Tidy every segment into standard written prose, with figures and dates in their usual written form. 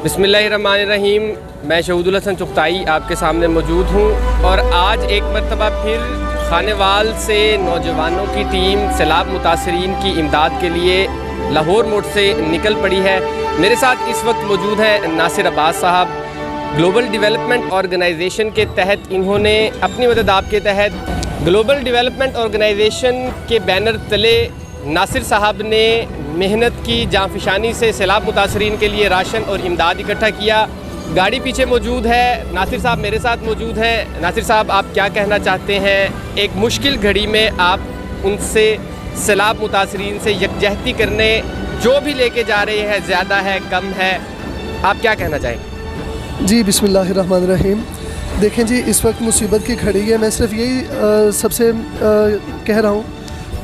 बिस्मिल्लाहिर्रहमानिर्रहीम। मैं शहूदुल हसन चुगताई आपके सामने मौजूद हूँ और आज एक मरतबा फिर खानेवाल से नौजवानों की टीम सैलाब मुतासरीन की इमदाद के लिए लाहौर मोड़ से निकल पड़ी है। मेरे साथ इस वक्त मौजूद है नासिर अब्बास साहब। ग्लोबल डेवलपमेंट ऑर्गेनाइजेशन के तहत इन्होंने अपनी मदद आपके तहत ग्लोबल डेवलपमेंट ऑर्गेनाइजेशन के बैनर तले नासिर साहब ने मेहनत की जाँफिशानी से सैलाब मुतासरीन के लिए राशन और इमदाद इकट्ठा किया। गाड़ी पीछे मौजूद है, नासिर साहब मेरे साथ मौजूद हैं। नासिर साहब, आप क्या कहना चाहते हैं? एक मुश्किल घड़ी में आप उनसे सैलाब मुतासरीन से यकजहती करने जो भी लेके जा रहे हैं, ज़्यादा है कम है, आप क्या कहना चाहेंगे? जी, बिस्मिल्लाहिर्रहमानिर्रहीम। देखें जी, इस वक्त मुसीबत की घड़ी है। मैं सिर्फ यही सबसे कह रहा हूँ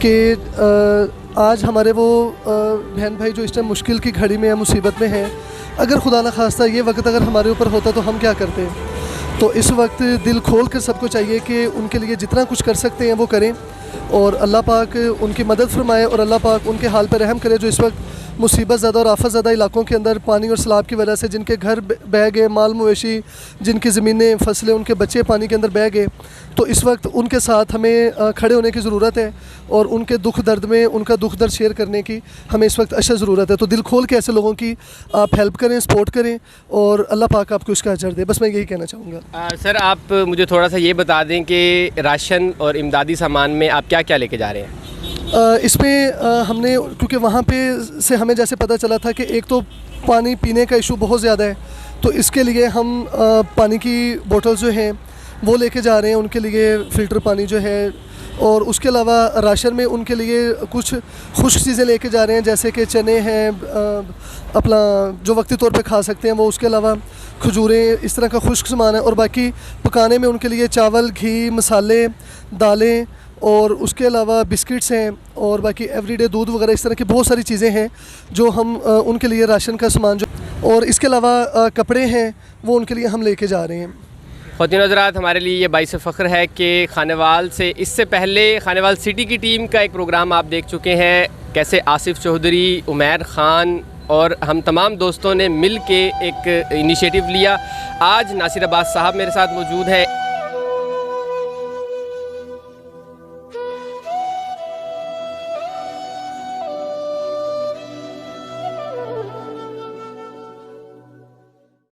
कि आज हमारे वो बहन भाई जो इस टाइम मुश्किल की घड़ी में है, मुसीबत में हैं, अगर खुदा न खास्ता ये वक्त अगर हमारे ऊपर होता तो हम क्या करते? तो इस वक्त दिल खोल कर सबको चाहिए कि उनके लिए जितना कुछ कर सकते हैं वो करें और अल्लाह पाक उनकी मदद फरमाए और अल्लाह पाक उनके हाल पर रहम करे जो इस वक्त मुसीबत ज़्यादा और आफत ज़्यादा इलाकों के अंदर पानी और सैलाब की वजह से जिनके घर बह गए, माल मवेशी, जिनकी ज़मीनें, फसलें, उनके बच्चे पानी के अंदर बह गए। तो इस वक्त उनके साथ हमें खड़े होने की ज़रूरत है और उनके दुख दर्द में उनका दुख दर्द शेयर करने की हमें इस वक्त अशद ज़रूरत है। तो दिल खोल के ऐसे लोगों की आप हेल्प करें, सपोर्ट करें और अल्लाह पाक आपको उसका अजर दे। बस मैं यही कहना चाहूँगा। सर, आप मुझे थोड़ा सा ये बता दें कि राशन और इमदादी सामान में आप क्या क्या लेके जा रहे हैं? इसमें हमने, क्योंकि वहाँ पे से हमें जैसे पता चला था कि एक तो पानी पीने का इशू बहुत ज़्यादा है, तो इसके लिए हम पानी की बोतल्स जो हैं वो लेके जा रहे हैं, उनके लिए फ़िल्टर पानी जो है, और उसके अलावा राशन में उनके लिए कुछ खुश्क चीज़ें लेके जा रहे हैं जैसे कि चने हैं, अपना जो वक्ती तौर पे खा सकते हैं वो, उसके अलावा खजूरें, इस तरह का खुश्क सामान है, और बाकी पकाने में उनके लिए चावल, घी, मसाले, दालें और उसके अलावा बिस्किट्स हैं और बाकी एवरीडे दूध वगैरह, इस तरह की बहुत सारी चीज़ें हैं जो हम उनके लिए राशन का सामान जो, और इसके अलावा कपड़े हैं वो उनके लिए हम लेके जा रहे हैं। ख़वातीन हज़रात, हमारे लिए ये बाइस फ़ख्र है कि खानेवाल से इससे पहले खानेवाल सिटी की टीम का एक प्रोग्राम आप देख चुके हैं, कैसे आसिफ चौधरी, उमैर ख़ान और हम तमाम दोस्तों ने मिल के एक इनिशिएटिव लिया। आज नासिर अब्बास साहब मेरे साथ मौजूद हैं।